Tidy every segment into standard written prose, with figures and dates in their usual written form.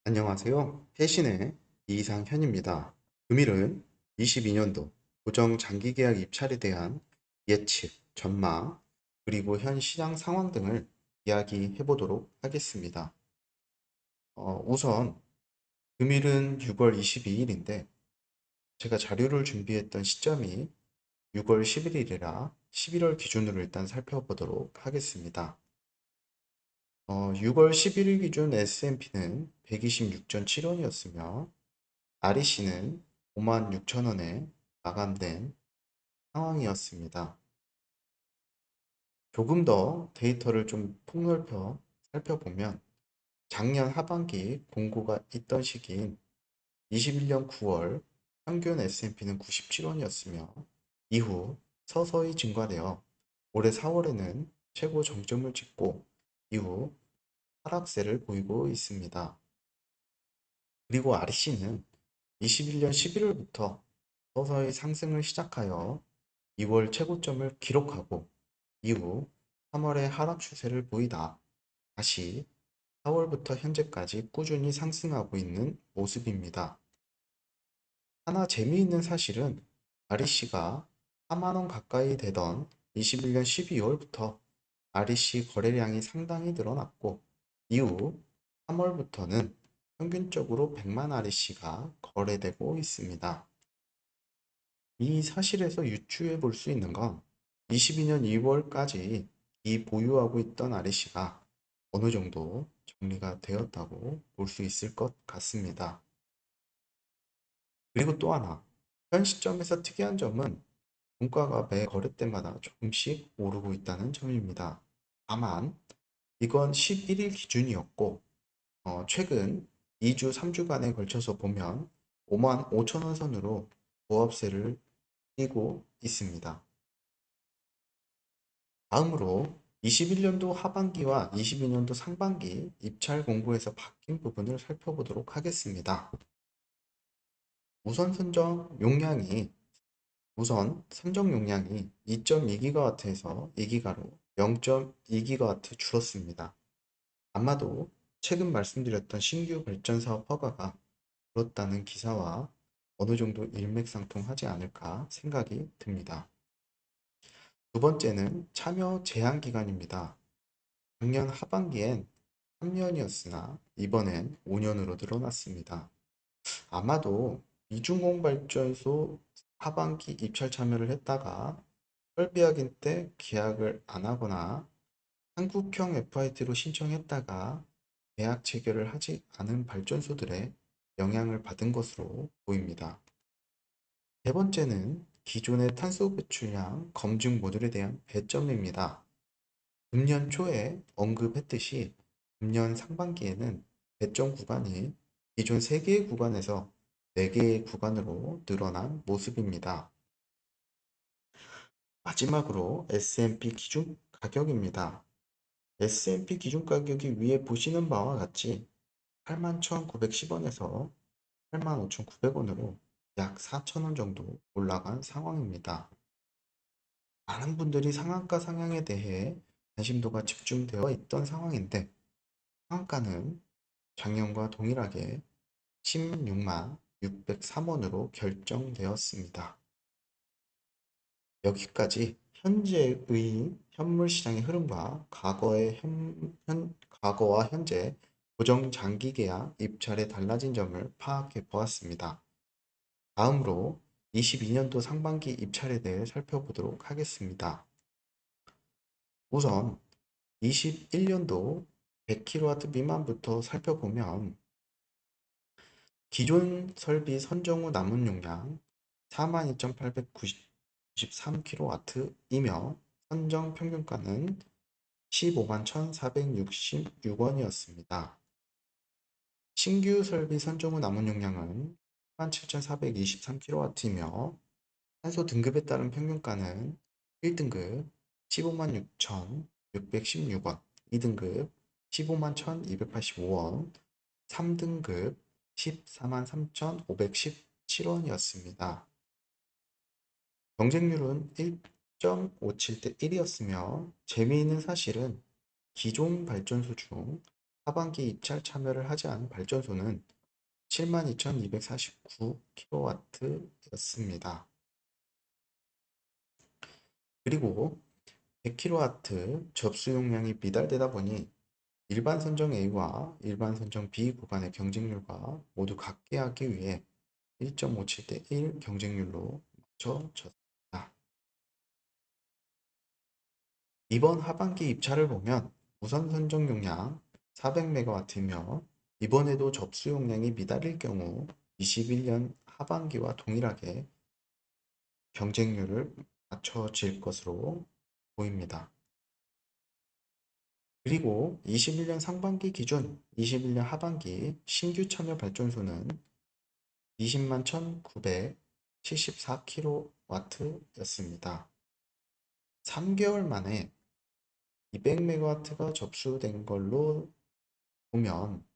안녕하세요. 해신의 이상현입니다. 금일은 22년도 고정 장기계약 입찰에 대한 예측, 전망, 그리고 현 시장 상황 등을 이야기해 보도록 하겠습니다. 우선 금일은 6월 22일인데 제가 자료를 준비했던 시점이 6월 11일이라 11월 기준으로 일단 살펴보도록 하겠습니다. 6월 11일 기준 S&P는 126.7원이었으며 REC는 5만 6천 원에 마감된 상황이었습니다. 조금 더 데이터를 좀 폭넓혀 살펴보면 작년 하반기 공고가 있던 시기인 21년 9월 평균 S&P는 97원이었으며 이후 서서히 증가되어 올해 4월에는 최고 정점을 찍고 이후 하락세를 보이고 있습니다. 그리고 REC는 21년 11월부터 서서히 상승을 시작하여 2월 최고점을 기록하고 이후 3월에 하락 추세를 보이다 다시 4월부터 현재까지 꾸준히 상승하고 있는 모습입니다. 하나 재미있는 사실은 REC가 4만원 가까이 되던 21년 12월부터 REC 거래량이 상당히 늘어났고 이후 3월부터는 평균적으로 100만 REC가 거래되고 있습니다. 이 사실에서 유추해 볼 수 있는 건 22년 2월까지 이 보유하고 있던 REC가 어느 정도 정리가 되었다고 볼 수 있을 것 같습니다. 그리고 또 하나, 현 시점에서 특이한 점은 종가가 매 거래 때마다 조금씩 오르고 있다는 점입니다. 다만 이건 11일 기준이었고 최근 2주, 3주간에 걸쳐서 보면 5만 5천 원 선으로 보합세를 띄고 있습니다. 다음으로 21년도 하반기와 22년도 상반기 입찰 공고에서 바뀐 부분을 살펴보도록 하겠습니다. 우선 선정 용량이 우선 선정 용량이 2.2GW에서 2GW로 0.2GW 줄었습니다. 아마도 최근 말씀드렸던 신규 발전 사업 허가가 줄었다는 기사와 어느 정도 일맥상통하지 않을까 생각이 듭니다. 두 번째는 참여 제한 기간입니다. 작년 하반기엔 3년이었으나 이번엔 5년으로 늘어났습니다. 아마도 이중공발전소 하반기 입찰 참여를 했다가 설비약인 때 계약을 안 하거나 한국형 FIT로 신청했다가 계약 체결을 하지 않은 발전소들의 영향을 받은 것으로 보입니다. 세 번째는 기존의 탄소 배출량 검증 모듈에 대한 배점입니다. 금년 초에 언급했듯이 금년 상반기에는 배점 구간이 기존 3개의 구간에서 4개의 구간으로 늘어난 모습입니다. 마지막으로 S&P 기준 가격입니다. S&P 기준 가격이 위에 보시는 바와 같이 81,910원에서 85,900원으로 약 4,000원 정도 올라간 상황입니다. 많은 분들이 상한가 상향에 대해 관심도가 집중되어 있던 상황인데 상한가는 작년과 동일하게 16만 603원으로 결정되었습니다. 여기까지 현재의 현물 시장의 흐름과 과거와 현재 고정 장기 계약 입찰에 달라진 점을 파악해 보았습니다. 다음으로 22년도 상반기 입찰에 대해 살펴보도록 하겠습니다. 우선 21년도 100kW 미만부터 살펴보면 기존 설비 선정 후 남은 용량 42,893kW이며 선정 평균가는 15만 1,466원이었습니다. 신규 설비 선정 후 남은 용량은 17,423kW이며 탄소 등급에 따른 평균가는 1등급 15만 6,616원, 2등급 15만 1,285원, 3등급 14만 3,517원이었습니다. 경쟁률은 1.57대 1이었으며 재미있는 사실은 기존 발전소 중 하반기 입찰 참여를 하지 않은 발전소는 72,249kW였습니다. 그리고 100kW 접수 용량이 미달되다 보니 일반 선정 A와 일반 선정 B 구간의 경쟁률과 모두 같게 하기 위해 1.57대 1 경쟁률로 맞춰졌습니다. 이번 하반기 입찰을 보면 우선 선정 용량 400MW이며 이번에도 접수 용량이 미달일 경우 21년 하반기와 동일하게 경쟁률을 맞춰질 것으로 보입니다. 그리고 21년 상반기 기준 21년 하반기 신규 참여 발전소는 20만 1974kW였습니다. 3개월 만에 200MW가 접수된 걸로 보면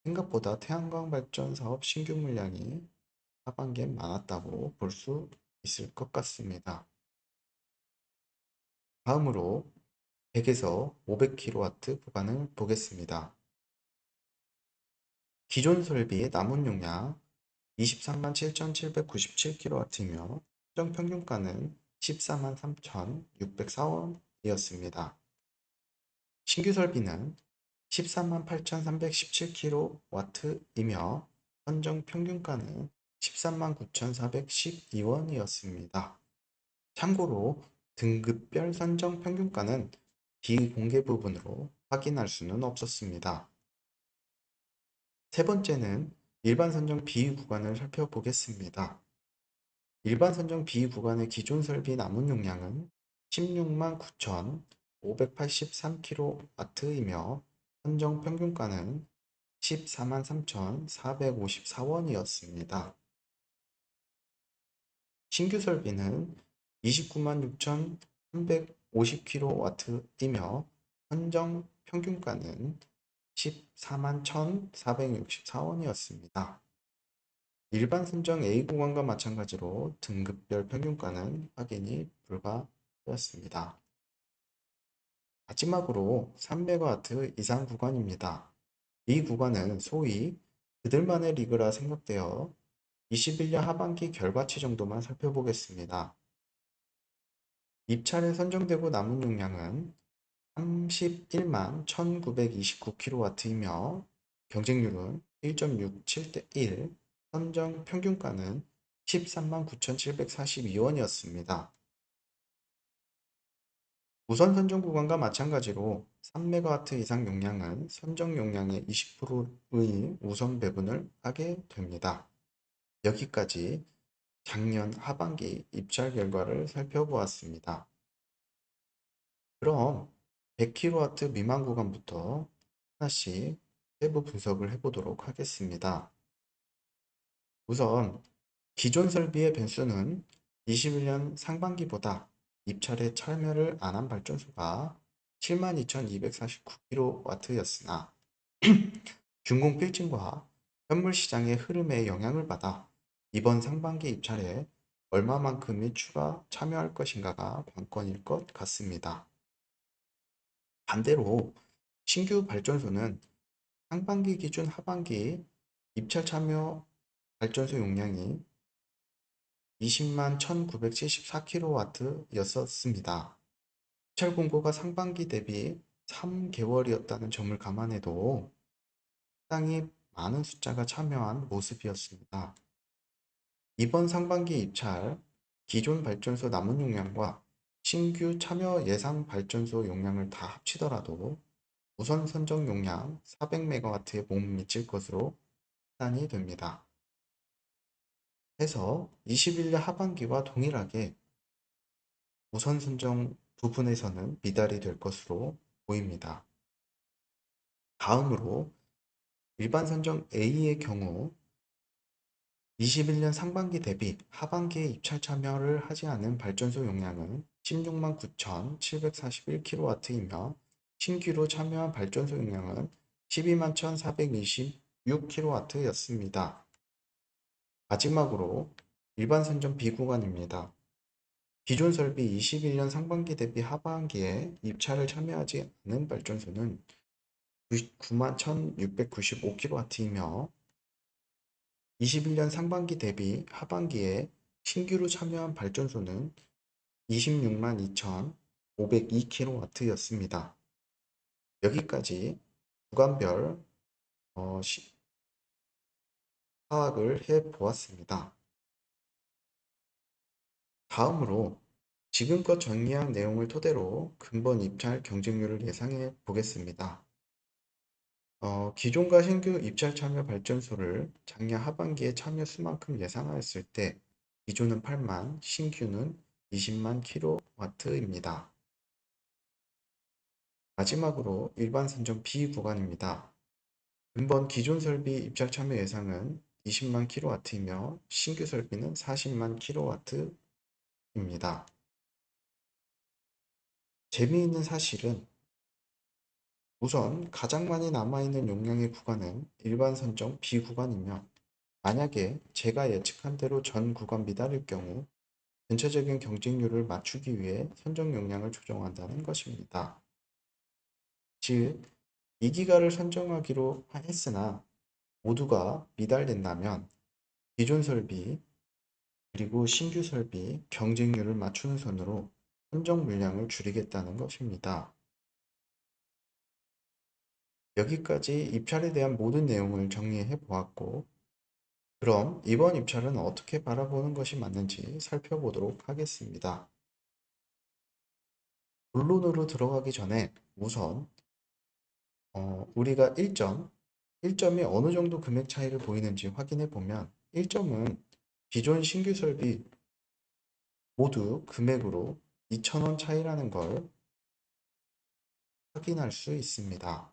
생각보다 태양광 발전 사업 신규 물량이 하반기에 많았다고 볼 수 있을 것 같습니다. 다음으로 100에서 500kW 구간을 보겠습니다. 기존 설비의 남은 용량 23만 7,797kW이며 최종 평균가는 14만 3,604원이었습니다. 신규 설비는 14만 8,317kW이며 선정 평균가는 13만 9,412원이었습니다. 참고로 등급별 선정 평균가는 비공개 부분으로 확인할 수는 없었습니다. 세 번째는 일반 선정 B 구간을 살펴보겠습니다. 일반 선정 B 구간의 기존 설비 남은 용량은 16만 9,583kW이며 선정 평균가는 14만 3,454원이었습니다. 신규 설비는 29만 6,350kW이며 선정 평균가는 14만 1,464원이었습니다. 일반 선정 A 구간과 마찬가지로 등급별 평균가는 확인이 불가되었습니다. 마지막으로 300W 이상 구간입니다. 이 구간은 소위 그들만의 리그라 생각되어 21년 하반기 결과치 정도만 살펴보겠습니다. 입찰에 선정되고 남은 용량은 31만 1929kW이며 경쟁률은 1.67대 1, 선정 평균가는 13만 9,742원이었습니다. 우선 선정 구간과 마찬가지로 3MW 이상 용량은 선정 용량의 20%의 우선 배분을 하게 됩니다. 여기까지 작년 하반기 입찰 결과를 살펴보았습니다. 그럼 100kW 미만 구간부터 하나씩 세부 분석을 해보도록 하겠습니다. 우선 기존 설비의 변수는 21년 상반기보다 입찰에 참여를 안 한 발전소가 72,249kW였으나 준공 필증과 현물 시장의 흐름에 영향을 받아 이번 상반기 입찰에 얼마만큼이 추가 참여할 것인가가 관건일 것 같습니다. 반대로 신규 발전소는 상반기 기준 하반기 입찰 참여 발전소 용량이 20만 1974kW였습니다. 입찰 공고가 상반기 대비 3개월이었다는 점을 감안해도 상당히 많은 숫자가 참여한 모습이었습니다. 이번 상반기 입찰 기존 발전소 남은 용량과 신규 참여 예상 발전소 용량을 다 합치더라도 우선 선정 용량 400MW에 못 미칠 것으로 판단이 됩니다. 해서 21년 하반기와 동일하게 우선 선정 부분에서는 미달이 될 것으로 보입니다. 다음으로 일반 선정 A의 경우 21년 상반기 대비 하반기에 입찰 참여를 하지 않은 발전소 용량은 16만 9,741kW이며 신규로 참여한 발전소 용량은 12만 1,426kW였습니다. 마지막으로 일반 선정 B 구간입니다. 기존 설비 21년 상반기 대비 하반기에 입찰을 참여하지 않은 발전소는 91,695kW이며 21년 상반기 대비 하반기에 신규로 참여한 발전소는 26만 2,502kW였습니다. 여기까지 구간별 파악을 해 보았습니다. 다음으로 지금껏 정리한 내용을 토대로 근본 입찰 경쟁률을 예상해 보겠습니다. 기존과 신규 입찰 참여 발전소를 작년 하반기에 참여 수만큼 예상하였을 때 기존은 8만, 신규는 20만 kW입니다. 마지막으로 일반 선정 B 구간입니다. 근본 기존 설비 입찰 참여 예상은 20만 kW이며 신규 설비는 40만 kW입니다. 재미있는 사실은 우선 가장 많이 남아있는 용량의 구간은 일반 선정 B 구간이며 만약에 제가 예측한 대로 전 구간 미달일 경우 전체적인 경쟁률을 맞추기 위해 선정 용량을 조정한다는 것입니다. 즉, 2기가를 선정하기로 했으나 모두가 미달된다면 기존 설비 그리고 신규 설비 경쟁률을 맞추는 선으로 선정 물량을 줄이겠다는 것입니다. 여기까지 입찰에 대한 모든 내용을 정리해 보았고, 그럼 이번 입찰은 어떻게 바라보는 것이 맞는지 살펴보도록 하겠습니다. 본론으로 들어가기 전에 우선 우리가 1점이 어느 정도 금액 차이를 보이는지 확인해 보면 1점은 기존 신규 설비 모두 금액으로 2,000원 차이라는 걸 확인할 수 있습니다.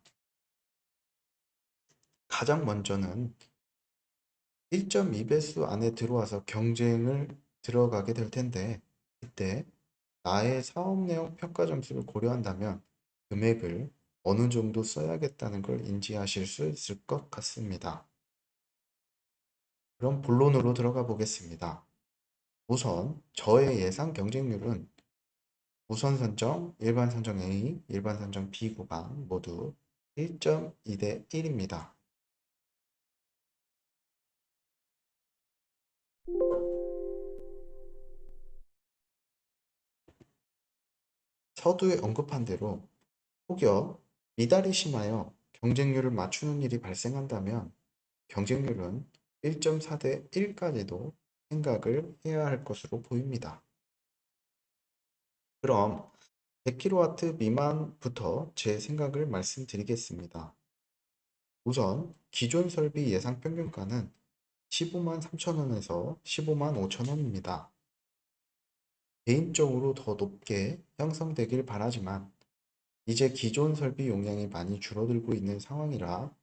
가장 먼저는 1.2배수 안에 들어와서 경쟁을 들어가게 될 텐데 이때 나의 사업 내용 평가 점수를 고려한다면 금액을 어느 정도 써야겠다는 걸 인지하실 수 있을 것 같습니다. 그럼 본론으로 들어가 보겠습니다. 우선 저의 예상 경쟁률은 우선 선정, 일반 선정 A, 일반 선정 B 구간 모두 1.2대 1입니다. 서두에 언급한 대로 혹여 미달이 심하여 경쟁률을 맞추는 일이 발생한다면 경쟁률은 1.4대 1까지도 생각을 해야 할 것으로 보입니다. 그럼 100kW 미만부터 제 생각을 말씀드리겠습니다. 우선 기존 설비 예상 평균가는 15만 3천원에서 15만 5천원입니다. 개인적으로 더 높게 형성되길 바라지만 이제 기존 설비 용량이 많이 줄어들고 있는 상황이라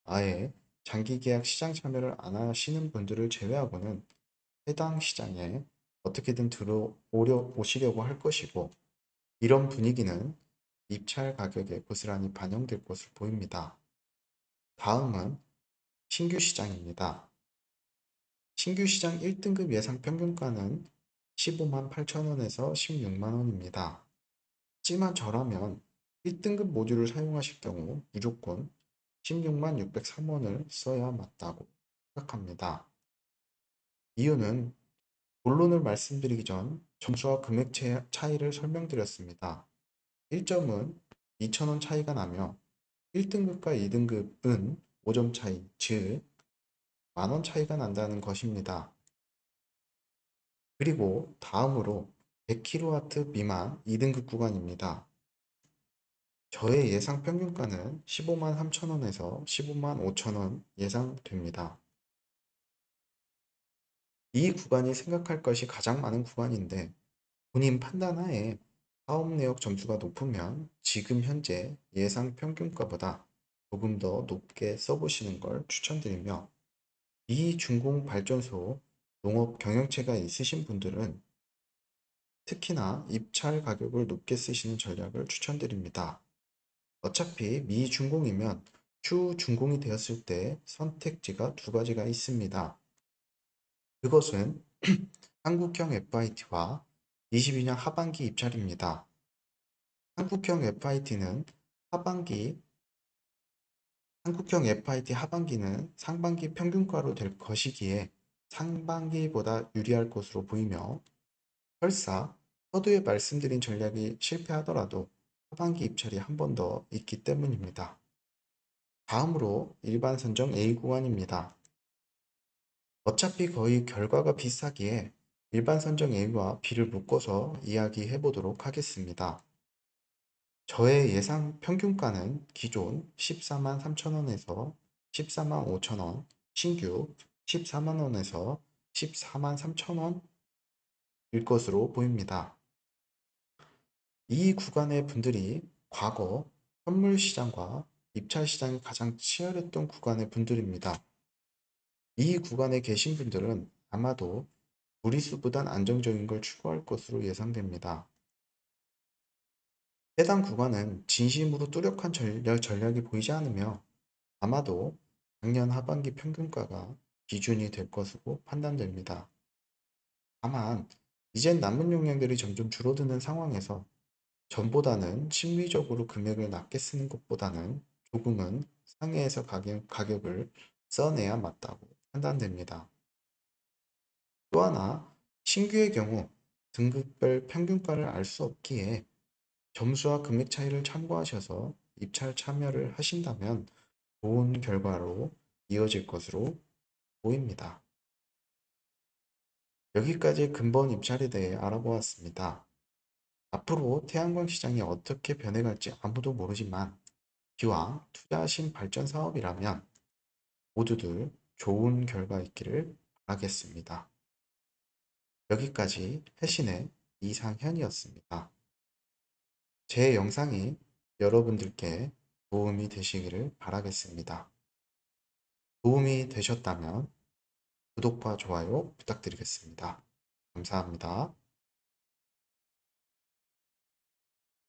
아예 장기 계약 시장 참여를 안 하시는 분들을 제외하고는 해당 시장에 어떻게든 오시려고 할 것이고 이런 분위기는 입찰 가격에 고스란히 반영될 것으로 보입니다. 다음은 신규 시장입니다. 신규 시장 1등급 예상 평균가는 15만 8천원에서 16만 원입니다. 하지만 저라면 1등급 모듈을 사용하실 경우 무조건 16만 603원을 써야 맞다고 생각합니다. 이유는 본론을 말씀드리기 전 점수와 금액 차이를 설명드렸습니다. 1점은 2,000원 차이가 나며 1등급과 2등급은 5점 차이, 즉 만원 차이가 난다는 것입니다. 그리고 다음으로 100kW 미만 2등급 구간입니다. 저의 예상 평균가는 15만 3천원에서 15만 5천원 예상됩니다. 이 구간이 생각할 것이 가장 많은 구간인데 본인 판단하에 사업 내역 점수가 높으면 지금 현재 예상 평균가보다 조금 더 높게 써보시는 걸 추천드리며 비준공 발전소 농업 경영체가 있으신 분들은 특히나 입찰 가격을 높게 쓰시는 전략을 추천드립니다. 어차피 미준공이면 추준공이 되었을 때 선택지가 두 가지가 있습니다. 그것은 한국형 FIT와 22년 하반기 입찰입니다. 한국형 FIT는 하반기 한국형 FIT 하반기는 상반기 평균가로 될 것이기에 상반기보다 유리할 것으로 보이며 설사 서두에 말씀드린 전략이 실패하더라도 하반기 입찰이 한 번 더 있기 때문입니다. 다음으로 일반 선정 A 구간입니다. 어차피 거의 결과가 비슷하기에 일반 선정 A와 B를 묶어서 이야기해 보도록 하겠습니다. 저의 예상 평균가는 기존 14만 3천 원에서 14만 5천 원, 신규 14만 원에서 14만 3천 원일 것으로 보입니다. 이 구간의 분들이 과거 선물 시장과 입찰 시장이 가장 치열했던 구간의 분들입니다. 이 구간에 계신 분들은 아마도 무리수보단 안정적인 걸 추구할 것으로 예상됩니다. 해당 구간은 진심으로 뚜렷한 전략이 보이지 않으며 아마도 작년 하반기 평균가가 기준이 될 것으로 판단됩니다. 다만 이젠 남은 용량들이 점점 줄어드는 상황에서 전보다는 심리적으로 금액을 낮게 쓰는 것보다는 조금은 상해에서 가격을 써내야 맞다고 판단됩니다. 또 하나 신규의 경우 등급별 평균가를 알 수 없기에 점수와 금액 차이를 참고하셔서 입찰 참여를 하신다면 좋은 결과로 이어질 것으로 보입니다. 여기까지 근본 입찰에 대해 알아보았습니다. 앞으로 태양광 시장이 어떻게 변해갈지 아무도 모르지만 기왕 투자하신 발전 사업이라면 모두들 좋은 결과 있기를 바라겠습니다. 여기까지 해신의 이상현이었습니다. 제 영상이 여러분들께 도움이 되시기를 바라겠습니다. 도움이 되셨다면 구독과 좋아요 부탁드리겠습니다. 감사합니다.